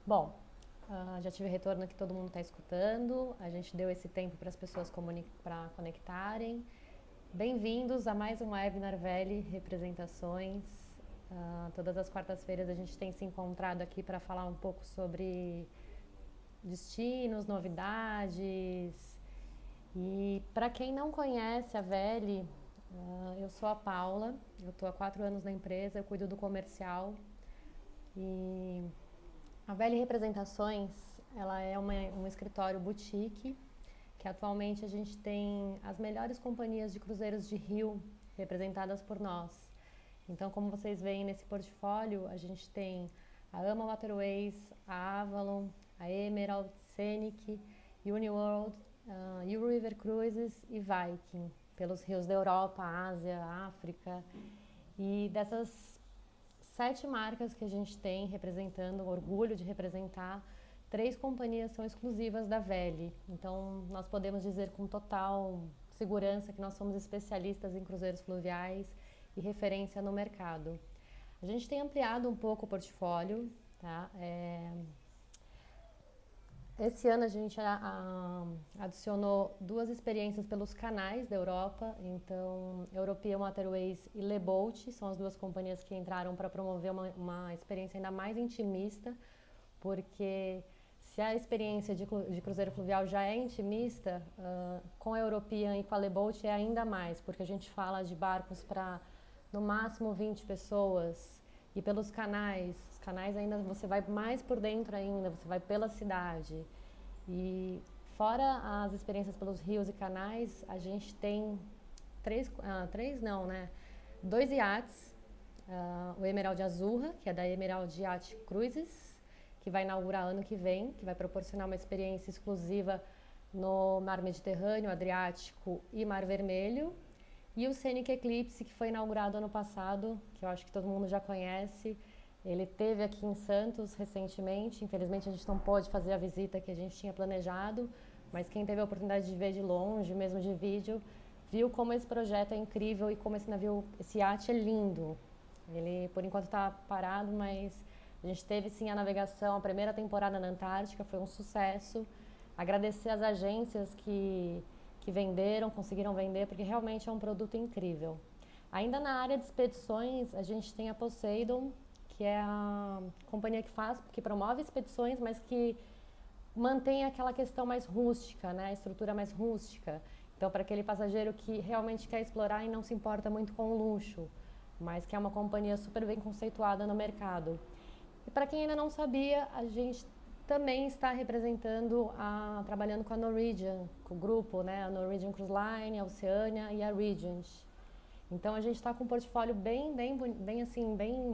Bom, já tive retorno que todo mundo está escutando, a gente deu esse tempo para as pessoas para conectarem. Bem-vindos a mais um webinar Veli Representações. Todas as quartas-feiras a gente tem se encontrado aqui para falar um pouco sobre destinos, novidades. E para quem não conhece a Veli, eu sou a Paula, eu estou há 4 anos na empresa, eu cuido do comercial. E a Veli Representações, ela é um escritório boutique, que atualmente a gente tem as melhores companhias de cruzeiros de Rio representadas por nós. Então, como vocês veem nesse portfólio, a gente tem a AMA Waterways, a Avalon, a Emerald, Scenic, Uniworld, Euro River Cruises e Viking, pelos rios da Europa, Ásia, África. E dessas 7 marcas que a gente tem representando, o orgulho de representar, 3 companhias são exclusivas da Veli. Então, nós podemos dizer com total segurança que nós somos especialistas em cruzeiros fluviais e referência no mercado. A gente tem ampliado um pouco o portfólio, tá? Esse ano a gente adicionou 2 experiências pelos canais da Europa, então European Waterways e Le Boat são as 2 companhias que entraram para promover uma experiência ainda mais intimista, porque se a experiência de cruzeiro fluvial já é intimista, com a European e com a Le Boat é ainda mais, porque a gente fala de barcos para no máximo 20 pessoas. E pelos canais, os canais ainda você vai mais por dentro ainda, você vai pela cidade. E fora as experiências pelos rios e canais, a gente tem 2 iates. O Emerald Azurra, que é da Emerald Yacht Cruises, que vai inaugurar ano que vem, que vai proporcionar uma experiência exclusiva no Mar Mediterrâneo, Adriático e Mar Vermelho. E o Scenic Eclipse, que foi inaugurado ano passado, que eu acho que todo mundo já conhece. Ele esteve aqui em Santos recentemente. Infelizmente a gente não pôde fazer a visita que a gente tinha planejado, mas quem teve a oportunidade de ver de longe, mesmo de vídeo, viu como esse projeto é incrível e como esse iate é lindo. Ele por enquanto está parado, mas a gente teve sim a navegação, a primeira temporada na Antártica, foi um sucesso. Agradecer às agências que venderam, conseguiram vender, porque realmente é um produto incrível. Ainda na área de expedições, a gente tem a Poseidon, que é a companhia que promove expedições, mas que mantém aquela questão mais rústica, né? A estrutura mais rústica. Então, para aquele passageiro que realmente quer explorar e não se importa muito com o luxo, mas que é uma companhia super bem conceituada no mercado. E para quem ainda não sabia, a gente também está trabalhando com a Norwegian, com o grupo, né? A Norwegian Cruise Line, a Oceania e a Regent. Então a gente está com um portfólio bem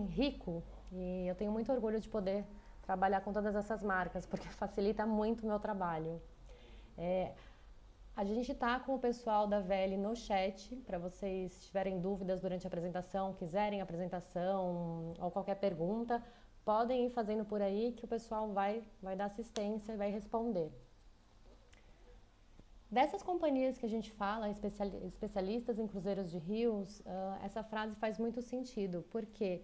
rico, e eu tenho muito orgulho de poder trabalhar com todas essas marcas, porque facilita muito o meu trabalho. A gente está com o pessoal da Veli no chat, para vocês tiverem dúvidas durante a apresentação, quiserem a apresentação ou qualquer pergunta, podem ir fazendo por aí que o pessoal vai dar assistência e vai responder. Dessas companhias que a gente fala, especialistas em cruzeiros de rios, essa frase faz muito sentido, porque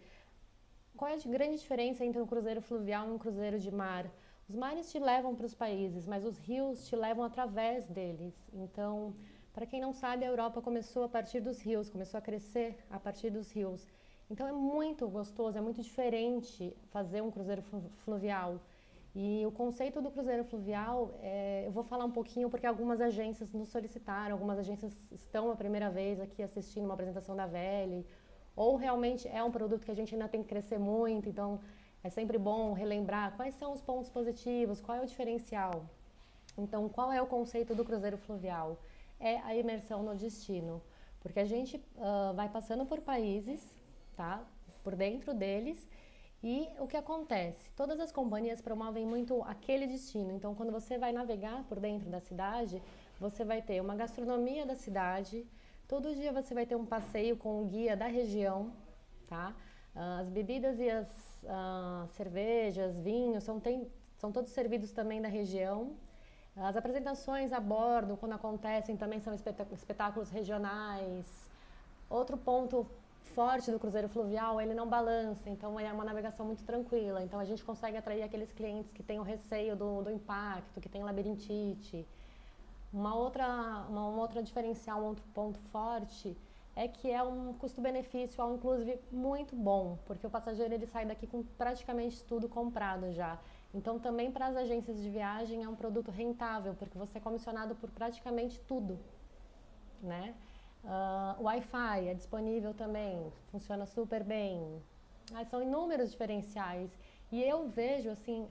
qual é a grande diferença entre um cruzeiro fluvial e um cruzeiro de mar? Os mares te levam para os países, mas os rios te levam através deles. Então, para quem não sabe, a Europa começou a partir dos rios, começou a crescer a partir dos rios. Então é muito gostoso, é muito diferente fazer um cruzeiro fluvial. E o conceito do cruzeiro fluvial, eu vou falar um pouquinho porque algumas agências nos solicitaram, algumas agências estão a primeira vez aqui assistindo uma apresentação da Veli, ou realmente é um produto que a gente ainda tem que crescer muito, então é sempre bom relembrar quais são os pontos positivos, qual é o diferencial. Então, qual é o conceito do cruzeiro fluvial? É a imersão no destino, porque a gente vai passando por países, tá? Por dentro deles. E o que acontece? Todas as companhias promovem muito aquele destino. Então, quando você vai navegar por dentro da cidade, você vai ter uma gastronomia da cidade. Todo dia você vai ter um passeio com o guia da região, tá? As bebidas e as cervejas, vinhos, são todos servidos também da região. As apresentações a bordo, quando acontecem, também são espetáculos regionais. Outro ponto forte do cruzeiro fluvial, ele não balança, então é uma navegação muito tranquila. Então a gente consegue atrair aqueles clientes que têm o receio do impacto, que têm labirintite. Uma outra diferencial, um outro ponto forte é que é um custo-benefício all inclusive muito bom, porque o passageiro ele sai daqui com praticamente tudo comprado já. Então também para as agências de viagem é um produto rentável, porque você é comissionado por praticamente tudo, né? O Wi-Fi é disponível também, funciona super bem. São inúmeros diferenciais e eu vejo assim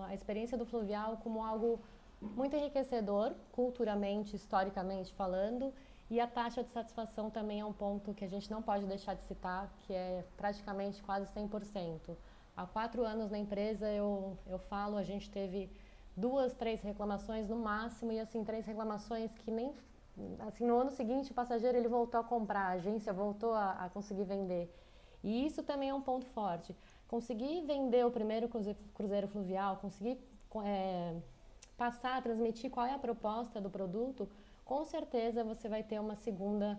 a experiência do fluvial como algo muito enriquecedor, culturalmente, historicamente falando, e a taxa de satisfação também é um ponto que a gente não pode deixar de citar, que é praticamente quase 100%. Há 4 anos na empresa eu falo, a gente teve 2, 3 reclamações no máximo, e assim, 3 reclamações que nem, assim, no ano seguinte o passageiro ele voltou a comprar, a agência voltou a conseguir vender. E isso também é um ponto forte. Conseguir vender o primeiro cruzeiro fluvial, conseguir passar a transmitir qual é a proposta do produto, com certeza você vai ter uma segunda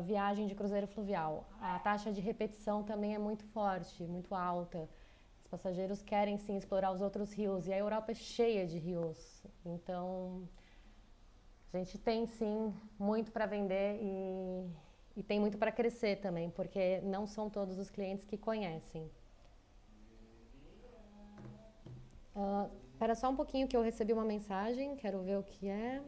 viagem de cruzeiro fluvial. A taxa de repetição também é muito forte, muito alta. Os passageiros querem sim explorar os outros rios e a Europa é cheia de rios. Então, a gente tem sim muito para vender e tem muito para crescer também, porque não são todos os clientes que conhecem. Espera só um pouquinho que eu recebi uma mensagem, quero ver o que é.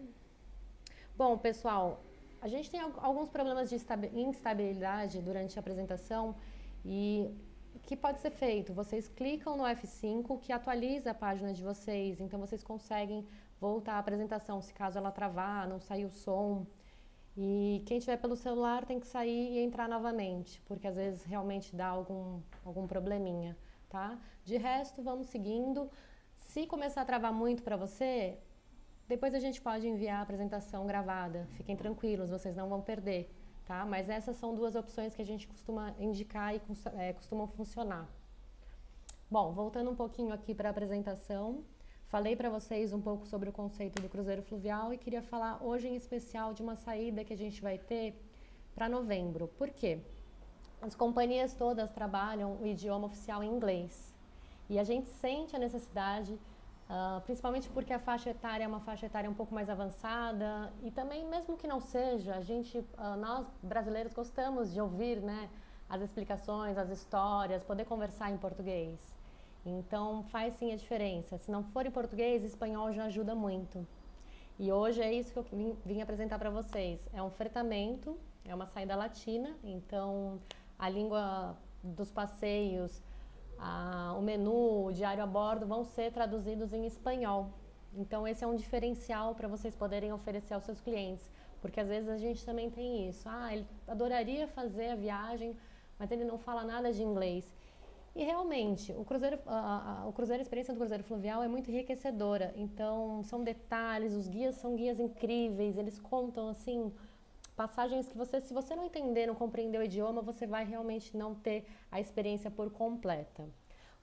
Bom, pessoal, a gente tem alguns problemas de instabilidade durante a apresentação e o que pode ser feito? Vocês clicam no F5 que atualiza a página de vocês, então vocês conseguem voltar à apresentação se caso ela travar, não sair o som. E quem tiver pelo celular tem que sair e entrar novamente, porque às vezes realmente dá algum probleminha, tá? De resto, vamos seguindo. Se começar a travar muito para você, depois a gente pode enviar a apresentação gravada. Fiquem tranquilos, vocês não vão perder, tá? Mas essas são 2 opções que a gente costuma indicar e costumam funcionar. Bom, voltando um pouquinho aqui para a apresentação, falei para vocês um pouco sobre o conceito do cruzeiro fluvial e queria falar hoje em especial de uma saída que a gente vai ter para novembro. Por quê? As companhias todas trabalham o idioma oficial em inglês. E a gente sente a necessidade, principalmente porque a faixa etária é uma faixa etária um pouco mais avançada e também, mesmo que não seja, nós brasileiros gostamos de ouvir, né, as explicações, as histórias, poder conversar em português. Então faz sim a diferença. Se não for em português, espanhol já ajuda muito. E hoje é isso que eu vim apresentar para vocês. É um fretamento, é uma saída latina, então a língua dos passeios, o menu, o diário a bordo vão ser traduzidos em espanhol. Então esse é um diferencial para vocês poderem oferecer aos seus clientes, porque às vezes a gente também tem isso. Ele adoraria fazer a viagem, mas ele não fala nada de inglês. E realmente, a experiência do cruzeiro fluvial é muito enriquecedora. Então são detalhes, os guias são guias incríveis, eles contam assim passagens que se você não entender, não compreender o idioma, você vai realmente não ter a experiência por completa.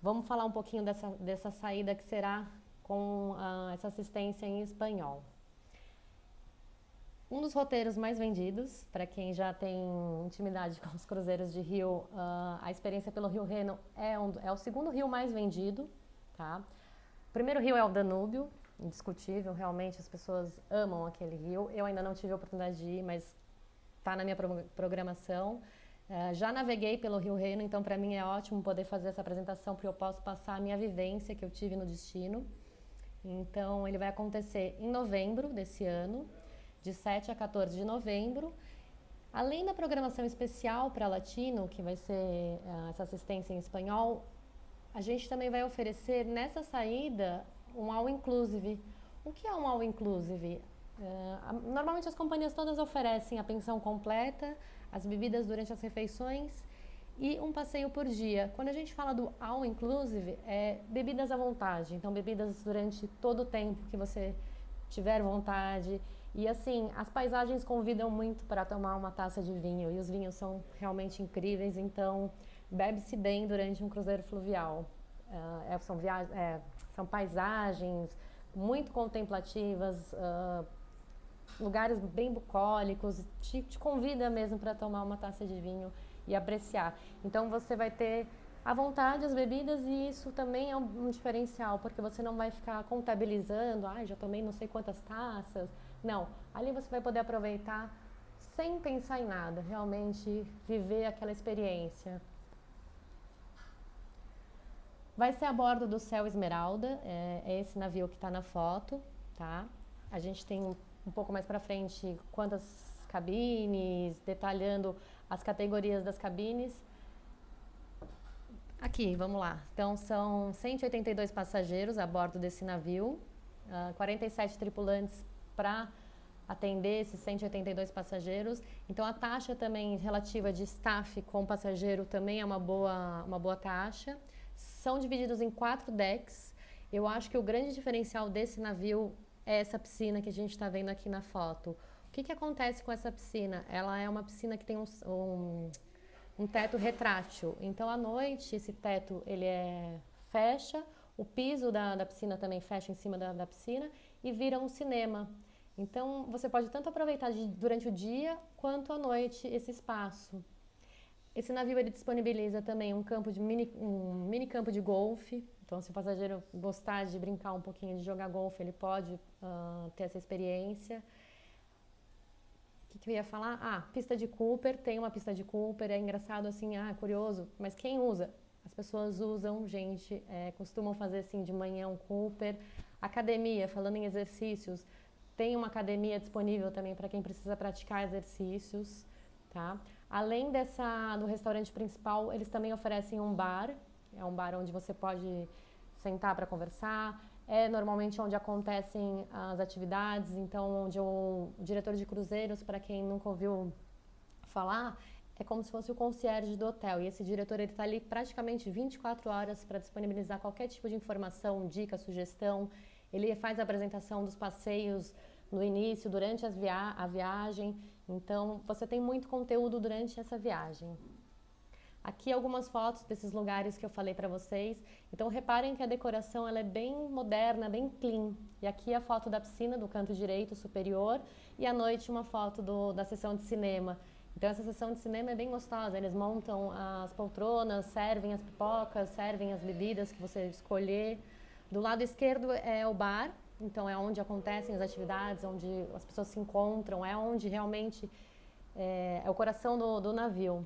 Vamos falar um pouquinho dessa saída que será com essa assistência em espanhol. Um dos roteiros mais vendidos, para quem já tem intimidade com os cruzeiros de rio, a experiência pelo Rio Reno é o segundo rio mais vendido, tá? O primeiro rio é o Danúbio, indiscutível, realmente as pessoas amam aquele rio. Eu ainda não tive a oportunidade de ir, mas está na minha programação. Já naveguei pelo Rio Reno, então para mim é ótimo poder fazer essa apresentação, porque eu posso passar a minha vivência que eu tive no destino. Então ele vai acontecer em novembro desse ano, de 7 a 14 de novembro. Além da programação especial para latino, que vai ser essa assistência em espanhol, a gente também vai oferecer nessa saída um all-inclusive. O que é um all-inclusive? Normalmente as companhias todas oferecem a pensão completa, as bebidas durante as refeições e um passeio por dia. Quando a gente fala do all-inclusive, é bebidas à vontade. Então, bebidas durante todo o tempo que você tiver vontade. E assim, as paisagens convidam muito para tomar uma taça de vinho. E os vinhos são realmente incríveis, então bebe-se bem durante um cruzeiro fluvial. São paisagens muito contemplativas, lugares bem bucólicos, te convida mesmo para tomar uma taça de vinho e apreciar. Então você vai ter à vontade as bebidas e isso também é um diferencial, porque você não vai ficar contabilizando, já tomei não sei quantas taças. Não, ali você vai poder aproveitar sem pensar em nada, realmente viver aquela experiência. Vai ser a bordo do Céu Esmeralda, é esse navio que está na foto, tá? A gente tem um pouco mais para frente quantas cabines, detalhando as categorias das cabines. Aqui, vamos lá. Então, são 182 passageiros a bordo desse navio, 47 tripulantes para atender esses 182 passageiros. Então, a taxa também relativa de staff com passageiro também é uma boa taxa. São divididos em 4 decks. Eu acho que o grande diferencial desse navio é essa piscina que a gente está vendo aqui na foto. O que acontece com essa piscina? Ela é uma piscina que tem um teto retrátil. Então, à noite, esse teto ele fecha, o piso da piscina também fecha em cima da piscina e vira um cinema. Então, você pode tanto aproveitar durante o dia quanto à noite esse espaço. Esse navio ele disponibiliza também um mini campo de golfe. Então, se o passageiro gostar de brincar um pouquinho, de jogar golfe, ele pode ter essa experiência. O que eu ia falar? Pista de Cooper, tem uma pista de Cooper, é engraçado assim, curioso, mas quem usa? As pessoas usam, gente, costumam fazer assim de manhã um Cooper. Academia, falando em exercícios, tem uma academia disponível também para quem precisa praticar exercícios, tá? Além do restaurante principal, eles também oferecem um bar, é um bar onde você pode sentar para conversar, é normalmente onde acontecem as atividades, então onde o diretor de cruzeiros, para quem nunca ouviu falar, é como se fosse o concierge do hotel, e esse diretor está ali praticamente 24 horas para disponibilizar qualquer tipo de informação, dica, sugestão. Ele faz a apresentação dos passeios no início, durante a viagem, então você tem muito conteúdo durante essa viagem. Aqui algumas fotos desses lugares que eu falei para vocês. Então reparem que a decoração ela é bem moderna, bem clean. E aqui a foto da piscina do canto direito superior e à noite uma foto da sessão de cinema. Então essa sessão de cinema é bem gostosa. Eles montam as poltronas, servem as pipocas, servem as bebidas que você escolher. Do lado esquerdo é o bar, então é onde acontecem as atividades, onde as pessoas se encontram, é onde realmente é o coração do navio.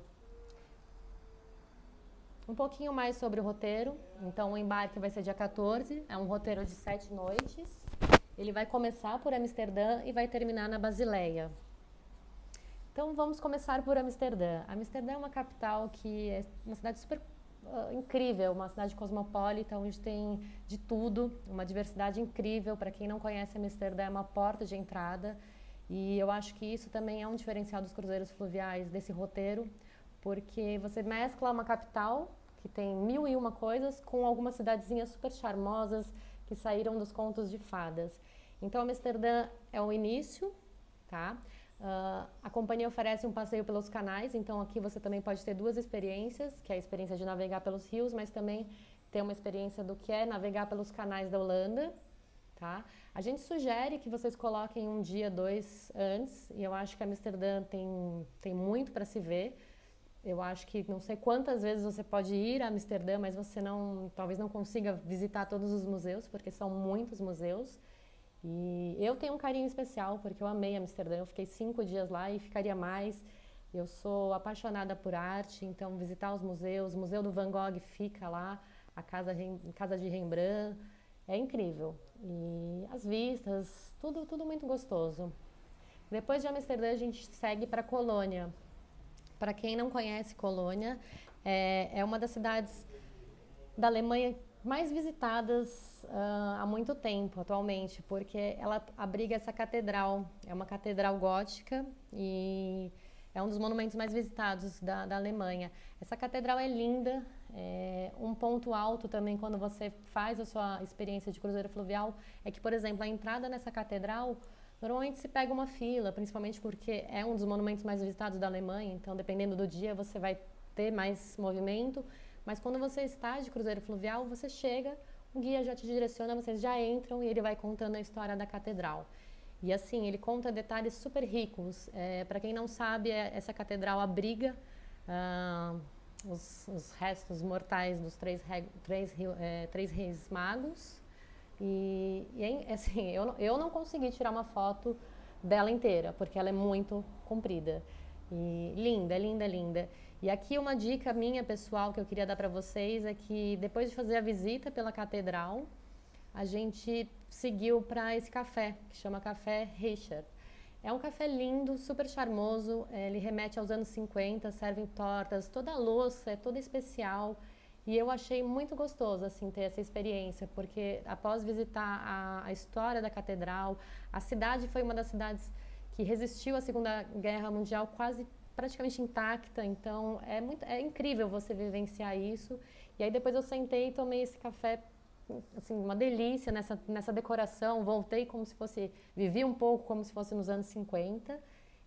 Um pouquinho mais sobre o roteiro. Então, o embarque vai ser dia 14, é um roteiro de 7 noites. Ele vai começar por Amsterdã e vai terminar na Basileia. Então, vamos começar por Amsterdã. Amsterdã é uma capital que é uma cidade super incrível, uma cidade cosmopolita, onde tem de tudo, uma diversidade incrível. Para quem não conhece, Amsterdã é uma porta de entrada. E eu acho que isso também é um diferencial dos cruzeiros fluviais, desse roteiro, porque você mescla uma capital que tem 1001 coisas com algumas cidadezinhas super charmosas que saíram dos contos de fadas. Então, Amsterdã é o início, tá? A companhia oferece um passeio pelos canais, então aqui você também pode ter 2 experiências, que é a experiência de navegar pelos rios, mas também ter uma experiência do que é navegar pelos canais da Holanda, tá? A gente sugere que vocês coloquem 1 dia, 2 antes, e eu acho que Amsterdã tem muito para se ver. Eu acho que não sei quantas vezes você pode ir a Amsterdã, mas você talvez não consiga visitar todos os museus, porque são muitos museus. E eu tenho um carinho especial, porque eu amei Amsterdã, eu fiquei 5 dias lá e ficaria mais. Eu sou apaixonada por arte, então visitar os museus, o Museu do Van Gogh fica lá, a Casa de Rembrandt, é incrível. E as vistas, tudo muito gostoso. Depois de Amsterdã a gente segue para Colônia. Para quem não conhece Colônia, é uma das cidades da Alemanha mais visitadas há muito tempo, atualmente, porque ela abriga essa catedral. É uma catedral gótica e é um dos monumentos mais visitados da Alemanha. Essa catedral é linda, um ponto alto também quando você faz a sua experiência de cruzeiro fluvial é que, por exemplo, a entrada nessa catedral, normalmente se pega uma fila, principalmente porque é um dos monumentos mais visitados da Alemanha, então dependendo do dia você vai ter mais movimento, mas quando você está de cruzeiro fluvial, você chega, o guia já te direciona, vocês já entram e ele vai contando a história da catedral. E assim, ele conta detalhes super ricos. Para quem não sabe, essa catedral abriga ah, os restos mortais dos três reis magos. Assim, eu não consegui tirar uma foto dela inteira, porque ela é muito comprida. E linda, linda, linda. E aqui uma dica minha pessoal que eu queria dar para vocês é que depois de fazer a visita pela catedral, a gente seguiu para esse café, que chama Café Richard. É um café lindo, super charmoso, ele remete aos anos 50, servem tortas, toda a louça é toda especial. E eu achei muito gostoso assim ter essa experiência, porque após visitar a história da catedral, a cidade foi uma das cidades que resistiu à Segunda Guerra Mundial quase praticamente intacta, então é incrível você vivenciar isso. E aí depois eu sentei e tomei esse café, assim, uma delícia nessa decoração, voltei como se fosse, vivi um pouco como se fosse nos anos 50.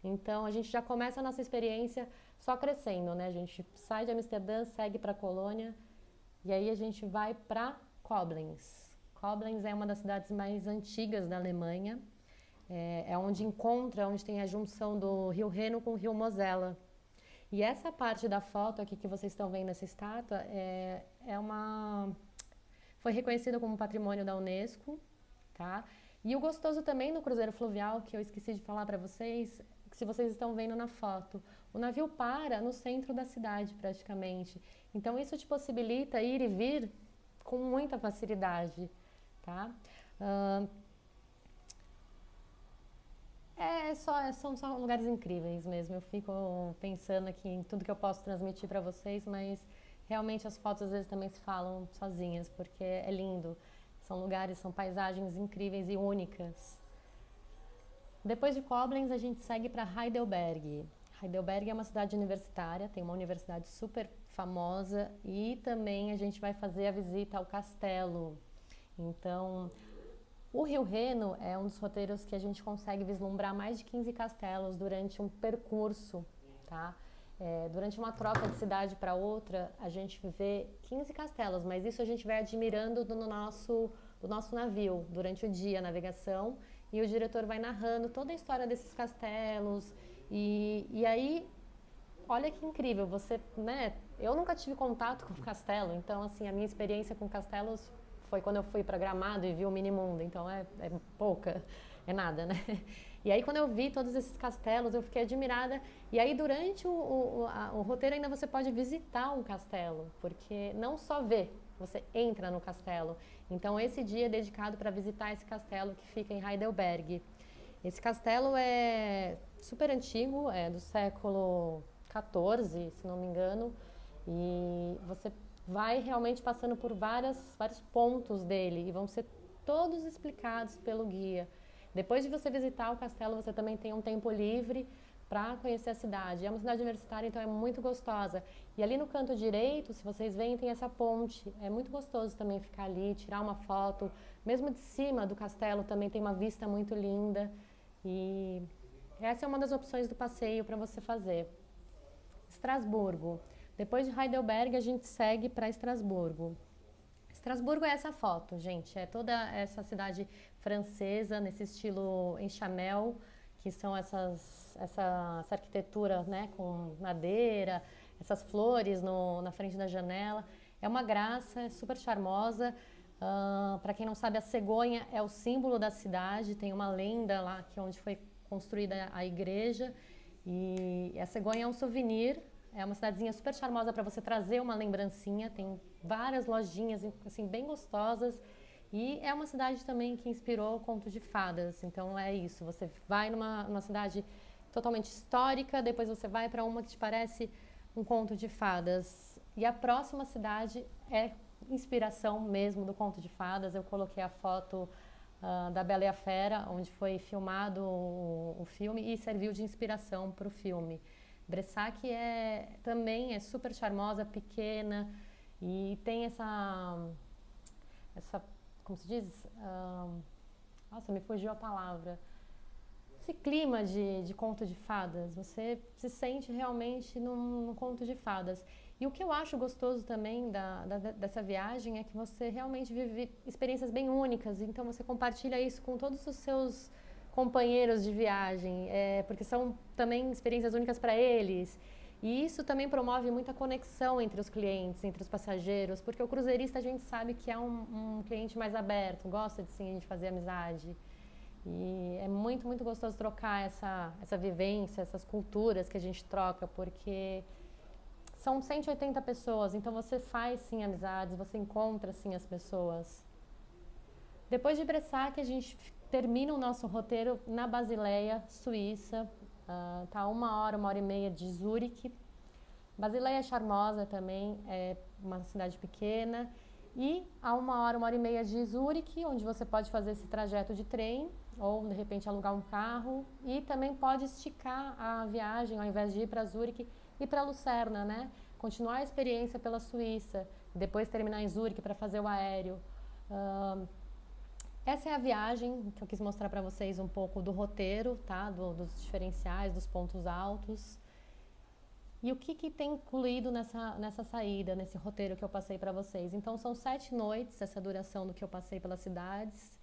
Então a gente já começa a nossa experiência só crescendo, né? A gente sai de Amsterdã, segue para Colônia e aí a gente vai para Koblenz. Koblenz é uma das cidades mais antigas da Alemanha. É onde tem a junção do Rio Reno com o Rio Mosela. E essa parte da foto aqui que vocês estão vendo nessa estátua foi reconhecida como patrimônio da Unesco, tá? E o gostoso também do cruzeiro fluvial, que eu esqueci de falar para vocês, que se vocês estão vendo na foto, o navio para no centro da cidade praticamente. Então isso te possibilita ir e vir com muita facilidade, tá? São lugares incríveis mesmo. Eu fico pensando aqui em tudo que eu posso transmitir para vocês, mas realmente as fotos às vezes também se falam sozinhas, porque é lindo. São lugares, são paisagens incríveis e únicas. Depois de Koblenz, a gente segue para Heidelberg. Heidelberg é uma cidade universitária, tem uma universidade super famosa e também a gente vai fazer a visita ao castelo. Então, o Rio Reno é um dos roteiros que a gente consegue vislumbrar mais de 15 castelos durante um percurso, tá? Durante uma troca de cidade para outra, a gente vê 15 castelos, mas isso a gente vai admirando do nosso navio durante o dia, a navegação, e o diretor vai narrando toda a história desses castelos. E aí, olha que incrível, né? Eu nunca tive contato com o castelo, então assim, a minha experiência com castelos foi quando eu fui para Gramado e vi o Minimundo, então é pouca, é nada, né? E aí quando eu vi todos esses castelos, eu fiquei admirada. E aí durante o roteiro ainda você pode visitar um castelo, porque não só ver, você entra no castelo. Então esse dia é dedicado para visitar esse castelo que fica em Heidelberg. Esse castelo é super antigo, é do século XIV, se não me engano, e você vai realmente passando por vários pontos dele e vão ser todos explicados pelo guia. Depois de você visitar o castelo, você também tem um tempo livre para conhecer a cidade. É uma cidade universitária, então é muito gostosa. E ali no canto direito, se vocês veem, tem essa ponte. É muito gostoso também ficar ali, tirar uma foto. Mesmo de cima do castelo também tem uma vista muito linda. E essa é uma das opções do passeio para você fazer. Estrasburgo. Depois de Heidelberg, a gente segue para Estrasburgo. Estrasburgo é essa foto, gente. É toda essa cidade francesa, nesse estilo em Chanel, que são essa arquitetura, né, com madeira, essas flores na frente da janela. É uma graça, é super charmosa. Para quem não sabe, a cegonha é o símbolo da cidade. Tem uma lenda lá que é onde foi construída a igreja. E a cegonha é um souvenir. É uma cidadezinha super charmosa para você trazer uma lembrancinha. Tem várias lojinhas assim, bem gostosas. E é uma cidade também que inspirou o Conto de Fadas. Então é isso, você vai numa cidade totalmente histórica, depois você vai para uma que te parece um conto de fadas. E a próxima cidade é inspiração mesmo do Conto de Fadas. Eu coloquei a foto da Bela e a Fera, onde foi filmado o filme e serviu de inspiração para o filme. Bressac também é super charmosa, pequena e tem essa como se diz? Nossa, me fugiu a palavra. Esse clima de conto de fadas, você se sente realmente num conto de fadas. E o que eu acho gostoso também dessa viagem é que você realmente vive experiências bem únicas, então você compartilha isso com todos os seus companheiros de viagem, porque são também experiências únicas para eles. E isso também promove muita conexão entre os clientes, entre os passageiros, porque o cruzeirista a gente sabe que é um cliente mais aberto, gosta de sim de fazer amizade. E é muito, muito gostoso trocar essa vivência, essas culturas que a gente troca, porque são 180 pessoas, então você faz sim amizades, você encontra sim as pessoas. Depois de Bressac, a gente termina o nosso roteiro na Basileia, Suíça. Tá 1 hora e meia de Zurique. Basileia é charmosa também, é uma cidade pequena. E a 1 hora e meia de Zurique, onde você pode fazer esse trajeto de trem ou de repente alugar um carro. E também pode esticar a viagem, ao invés de ir para Zurique, ir para Lucerna, né? Continuar a experiência pela Suíça, depois terminar em Zurique para fazer o aéreo. Essa é a viagem que eu quis mostrar para vocês um pouco do roteiro, tá? Dos diferenciais, dos pontos altos. E o que tem incluído nessa saída, nesse roteiro que eu passei para vocês? Então, são 7 noites, essa duração do que eu passei pelas cidades.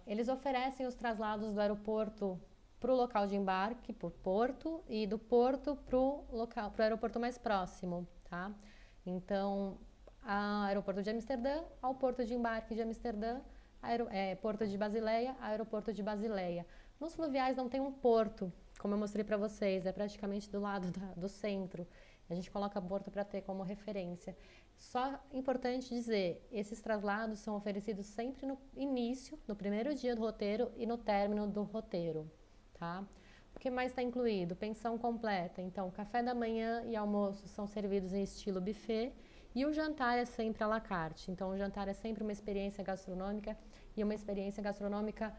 Eles oferecem os traslados do aeroporto para o local de embarque, por porto, e do porto para o aeroporto mais próximo, tá? Então, aeroporto de Amsterdã ao porto de embarque de Amsterdã, porto de Basileia, aeroporto de Basileia. Nos fluviais não tem um porto, como eu mostrei para vocês, é praticamente do lado do centro. A gente coloca porto para ter como referência. Só importante dizer, esses traslados são oferecidos sempre no início, no primeiro dia do roteiro e no término do roteiro, tá? O que mais está incluído? Pensão completa. Então, café da manhã e almoço são servidos em estilo buffet e o jantar é sempre à la carte. Então, o jantar é sempre uma experiência gastronômica e uma experiência gastronômica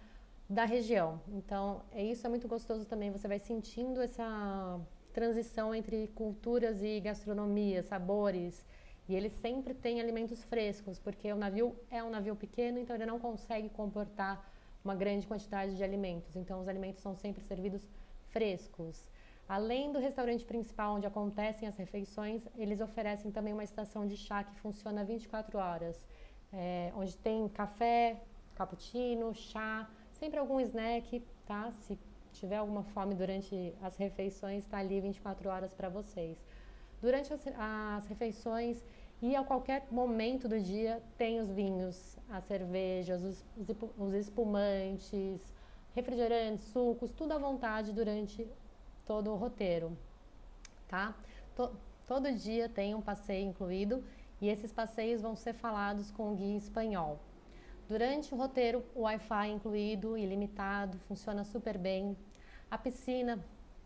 da região. Então, isso é muito gostoso também. Você vai sentindo essa transição entre culturas e gastronomia, sabores. E ele sempre tem alimentos frescos, porque o navio é um navio pequeno, então ele não consegue comportar uma grande quantidade de alimentos. Então, os alimentos são sempre servidos frescos. Além do restaurante principal onde acontecem as refeições, eles oferecem também uma estação de chá que funciona 24 horas, onde tem café, cappuccino, chá, sempre algum snack, tá? Se tiver alguma fome durante as refeições, está ali 24 horas para vocês. Durante as refeições e a qualquer momento do dia tem os vinhos, as cervejas, os espumantes, refrigerantes, sucos, tudo à vontade durante todo o roteiro, tá? Todo dia tem um passeio incluído e esses passeios vão ser falados com o guia espanhol. Durante o roteiro, o Wi-Fi incluído, ilimitado, funciona super bem. A piscina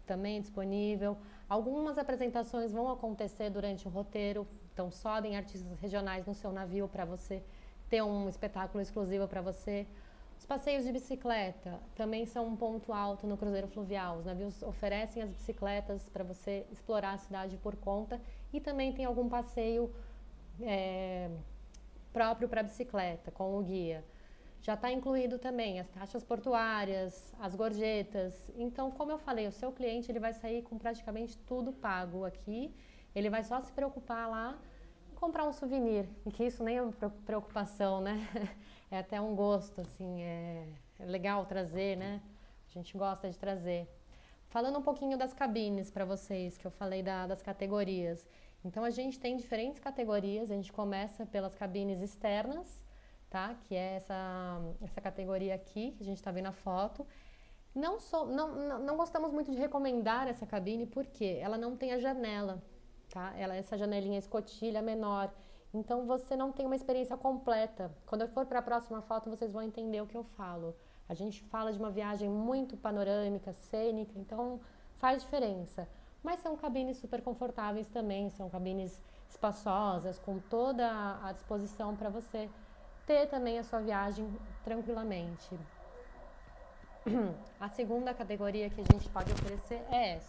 também é disponível. Algumas apresentações vão acontecer durante o roteiro, então sobem artistas regionais no seu navio para você ter um espetáculo exclusivo para você. Os passeios de bicicleta também são um ponto alto no cruzeiro fluvial. Os navios oferecem as bicicletas para você explorar a cidade por conta e também tem algum passeio próprio para bicicleta com o guia. Já está incluído também as taxas portuárias, as gorjetas. Então, como eu falei, o seu cliente ele vai sair com praticamente tudo pago aqui. Ele vai só se preocupar lá em comprar um souvenir, e que isso nem é uma preocupação, né? É até um gosto, assim, é legal trazer, né? A gente gosta de trazer. Falando um pouquinho das cabines para vocês, que eu falei das categorias. Então, a gente tem diferentes categorias. A gente começa pelas cabines externas, tá? Que é essa categoria aqui, que a gente está vendo a foto. Não gostamos muito de recomendar essa cabine, porque ela não tem a janela, tá? Essa janelinha escotilha menor. Então, você não tem uma experiência completa. Quando eu for para a próxima foto, vocês vão entender o que eu falo. A gente fala de uma viagem muito panorâmica, cênica, então faz diferença. Mas são cabines super confortáveis também, são cabines espaçosas, com toda a disposição para você ter também a sua viagem tranquilamente. A segunda categoria que a gente pode oferecer é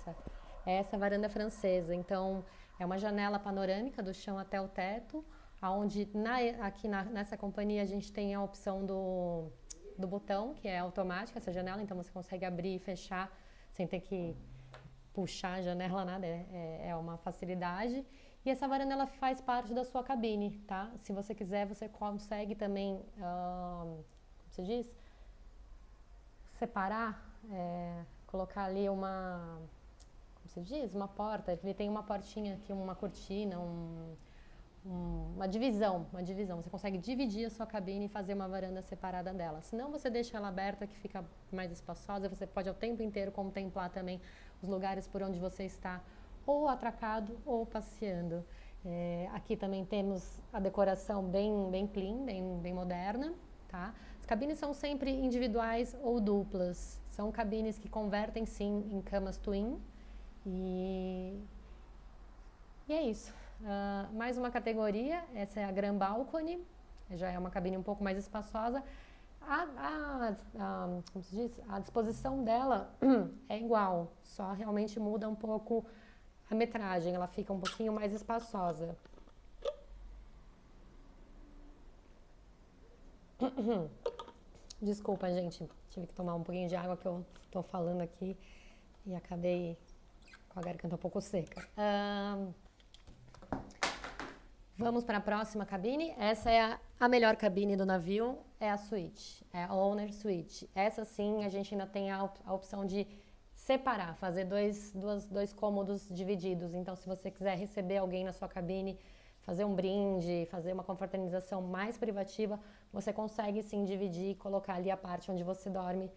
essa varanda francesa. Então, é uma janela panorâmica do chão até o teto, onde nessa companhia a gente tem a opção do botão, que é automática, essa janela, então você consegue abrir e fechar sem ter que puxar a janela, nada, é uma facilidade. E essa varanda ela faz parte da sua cabine, tá? Se você quiser, você consegue também, como se diz? Separar, colocar ali se diz? Uma porta, ele tem uma portinha aqui, uma cortina, uma divisão. Você consegue dividir a sua cabine e fazer uma varanda separada dela. Se não, você deixa ela aberta, que fica mais espaçosa. Você pode ao tempo inteiro contemplar também os lugares por onde você está ou atracado ou passeando. Aqui também temos a decoração bem clean, bem moderna, tá? As cabines são sempre individuais ou duplas. São cabines que convertem sim em camas twin. E é isso. Mais uma categoria, essa é a Grand Balcony, já é uma cabine um pouco mais espaçosa. Como se diz? A disposição dela é igual, só realmente muda um pouco a metragem, ela fica um pouquinho mais espaçosa. Desculpa, gente, tive que tomar um pouquinho de água que eu tô falando aqui e acabei com a garganta um pouco seca. Vamos para a próxima cabine. Essa é a melhor cabine do navio, é a suíte, é a Owner Suite. Essa sim, a gente ainda tem a opção de separar, fazer dois cômodos divididos. Então, se você quiser receber alguém na sua cabine, fazer um brinde, fazer uma confraternização mais privativa, você consegue sim dividir e colocar ali a parte onde você dorme,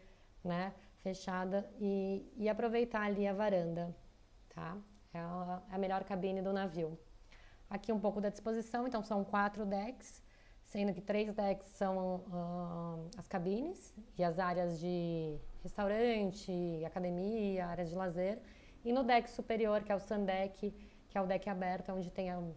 né, fechada e aproveitar ali a varanda, tá? É a melhor cabine do navio. Aqui um pouco da disposição, então são 4 decks, sendo que 3 decks são as cabines e as áreas de restaurante, academia, áreas de lazer. E no deck superior, que é o Sun Deck, que é o deck aberto, onde tem o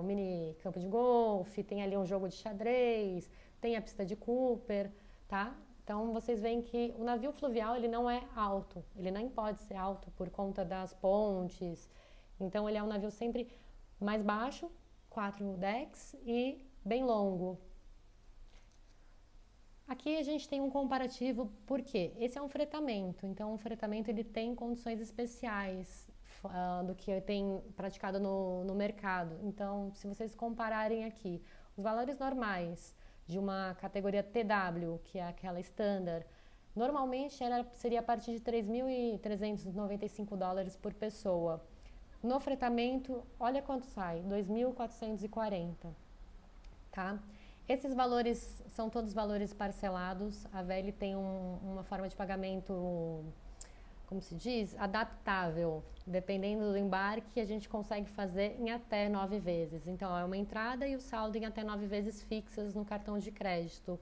mini campo de golfe, tem ali um jogo de xadrez, tem a pista de Cooper, tá? Então vocês veem que o navio fluvial ele não é alto, ele nem pode ser alto por conta das pontes. Então ele é um navio sempre mais baixo, 4 decks e bem longo. Aqui a gente tem um comparativo, porque esse é um fretamento, então o fretamento ele tem condições especiais do que tem praticado no mercado. Então, se vocês compararem aqui os valores normais de uma categoria TW, que é aquela standard, normalmente seria a partir de $3.395 por pessoa. No fretamento, olha quanto sai, 2.440, tá? Esses valores são todos valores parcelados, a VL tem uma forma de pagamento, como se diz, adaptável. Dependendo do embarque, a gente consegue fazer em até 9 vezes. Então, é uma entrada e o saldo em até 9 vezes fixas no cartão de crédito.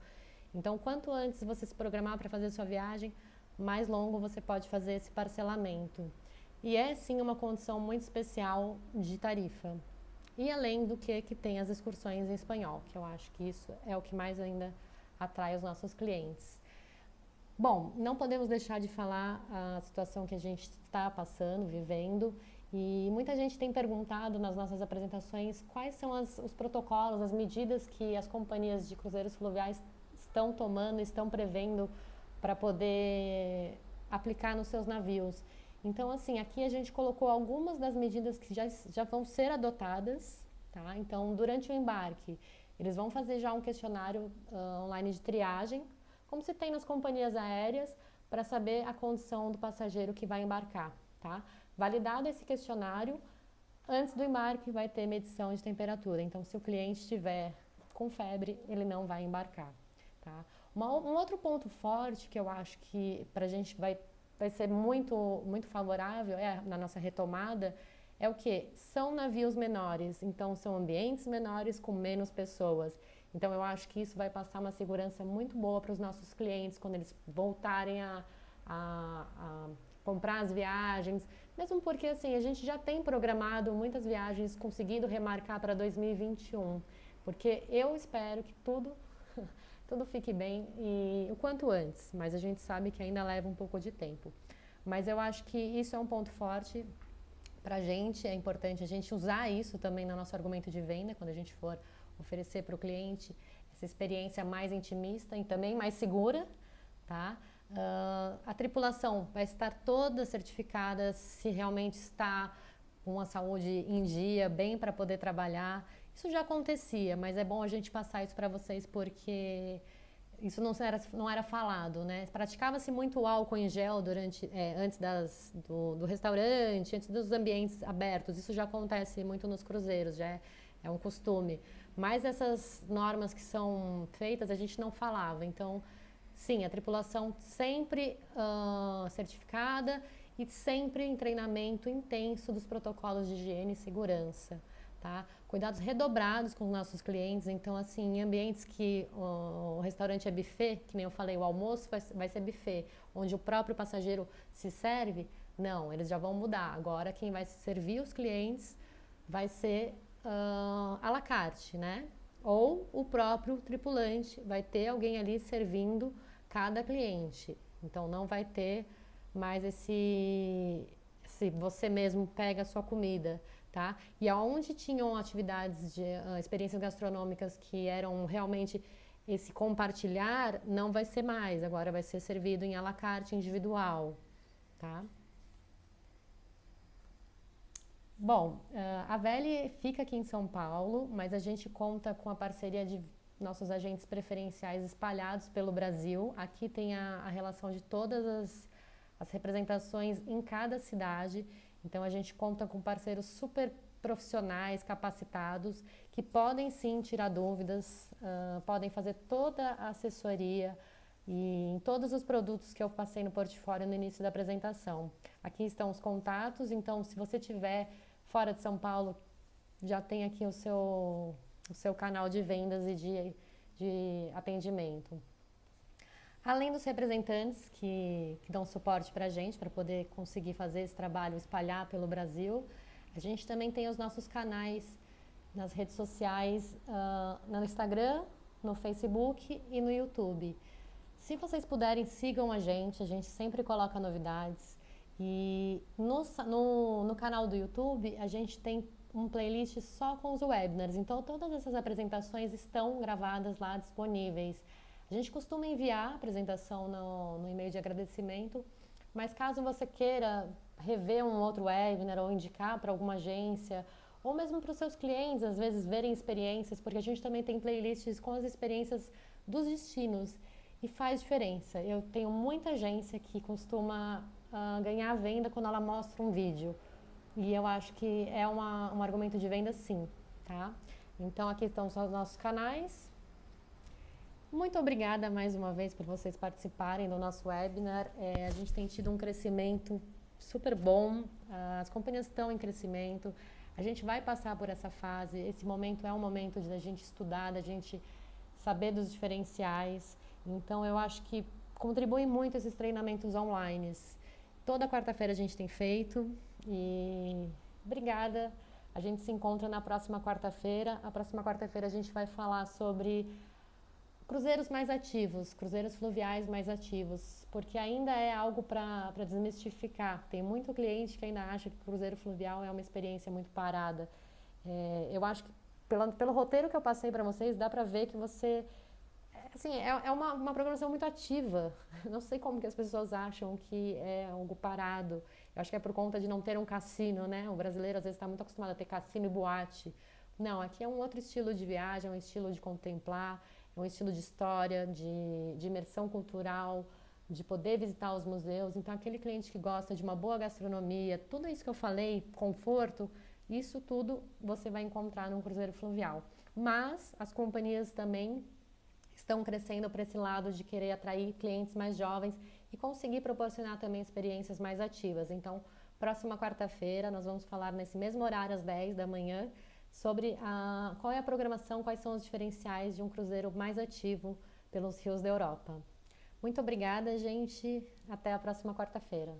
Então, quanto antes você se programar para fazer a sua viagem, mais longo você pode fazer esse parcelamento. E é sim uma condição muito especial de tarifa. E além do que tem as excursões em espanhol, que eu acho que isso é o que mais ainda atrai os nossos clientes. Bom, não podemos deixar de falar a situação que a gente está passando, vivendo, e muita gente tem perguntado nas nossas apresentações quais são os protocolos, as medidas que as companhias de cruzeiros fluviais estão tomando, estão prevendo para poder aplicar nos seus navios. Então, assim, aqui a gente colocou algumas das medidas que já vão ser adotadas, tá? Então, durante o embarque, eles vão fazer já um questionário online de triagem, como se tem nas companhias aéreas, para saber a condição do passageiro que vai embarcar, tá? Validado esse questionário, antes do embarque vai ter medição de temperatura. Então, se o cliente estiver com febre, ele não vai embarcar, tá? Um outro ponto forte que eu acho que para a gente vai ser muito favorável na nossa retomada é o que? São navios menores, então são ambientes menores com menos pessoas. Então eu acho que isso vai passar uma segurança muito boa para os nossos clientes quando eles voltarem a comprar as viagens, mesmo porque assim, a gente já tem programado muitas viagens, conseguindo remarcar para 2021, porque eu espero que tudo fique bem e o quanto antes, mas a gente sabe que ainda leva um pouco de tempo. Mas eu acho que isso é um ponto forte para a gente, é importante a gente usar isso também no nosso argumento de venda, quando a gente for oferecer para o cliente essa experiência mais intimista e também mais segura, tá? A tripulação vai estar toda certificada se realmente está com a saúde em dia, bem para poder trabalhar. Isso já acontecia, mas é bom a gente passar isso para vocês porque isso não era falado, né? Praticava-se muito o álcool em gel antes do restaurante, antes dos ambientes abertos. Isso já acontece muito nos cruzeiros, é um costume. Mas essas normas que são feitas, a gente não falava. Então, sim, a tripulação sempre certificada e sempre em treinamento intenso dos protocolos de higiene e segurança. Tá? Cuidados redobrados com os nossos clientes. Então, assim, em ambientes que o restaurante é buffet, que nem eu falei, o almoço vai ser buffet, onde o próprio passageiro se serve, não, eles já vão mudar. Agora, quem vai servir os clientes vai ser à la carte, né? Ou o próprio tripulante vai ter alguém ali servindo cada cliente. Então, não vai ter mais se você mesmo pega a sua comida. Tá? E aonde tinham atividades de experiências gastronômicas que eram realmente esse compartilhar, não vai ser mais, agora vai ser servido em à la carte individual. Tá? Bom, a Veli fica aqui em São Paulo, mas a gente conta com a parceria de nossos agentes preferenciais espalhados pelo Brasil. Aqui tem a relação de todas as representações em cada cidade. Então, a gente conta com parceiros super profissionais, capacitados, que podem sim tirar dúvidas, podem fazer toda a assessoria e em todos os produtos que eu passei no portfólio no início da apresentação. Aqui estão os contatos, então se você estiver fora de São Paulo, já tem aqui o seu canal de vendas e de atendimento. Além dos representantes que dão suporte para a gente, para poder conseguir fazer esse trabalho, espalhar pelo Brasil, a gente também tem os nossos canais nas redes sociais, no Instagram, no Facebook e no YouTube. Se vocês puderem, sigam a gente sempre coloca novidades. E no canal do YouTube, a gente tem um playlist só com os webinars, então todas essas apresentações estão gravadas lá, disponíveis. A gente costuma enviar a apresentação no e-mail de agradecimento, mas caso você queira rever um outro webinar ou indicar para alguma agência, ou mesmo para os seus clientes, às vezes verem experiências, porque a gente também tem playlists com as experiências dos destinos e faz diferença. Eu tenho muita agência que costuma ganhar a venda quando ela mostra um vídeo e eu acho que é um argumento de venda sim, tá? Então aqui estão os nossos canais. Muito obrigada mais uma vez por vocês participarem do nosso webinar. A gente tem tido um crescimento super bom, as companhias estão em crescimento, a gente vai passar por essa fase, esse momento é um momento de a gente estudar, da gente saber dos diferenciais, então eu acho que contribui muito esses treinamentos online. Toda quarta-feira a gente tem feito e obrigada, a gente se encontra na próxima quarta-feira. A próxima quarta-feira a gente vai falar sobre cruzeiros mais ativos, cruzeiros fluviais mais ativos, porque ainda é algo para desmistificar. Tem muito cliente que ainda acha que cruzeiro fluvial é uma experiência muito parada. Eu acho que pelo roteiro que eu passei para vocês, dá para ver que você... Assim, é uma programação muito ativa. Não sei como que as pessoas acham que é algo parado. Eu acho que é por conta de não ter um cassino, né? O brasileiro às vezes está muito acostumado a ter cassino e boate. Não, aqui é um outro estilo de viagem, é um estilo de contemplar, é um estilo de história, de imersão cultural, de poder visitar os museus. Então, aquele cliente que gosta de uma boa gastronomia, tudo isso que eu falei, conforto, isso tudo você vai encontrar num cruzeiro fluvial. Mas as companhias também estão crescendo para esse lado de querer atrair clientes mais jovens e conseguir proporcionar também experiências mais ativas. Então, próxima quarta-feira, nós vamos falar nesse mesmo horário, às 10 da manhã, sobre qual é a programação, quais são os diferenciais de um cruzeiro mais ativo pelos rios da Europa. Muito obrigada, gente. Até a próxima quarta-feira.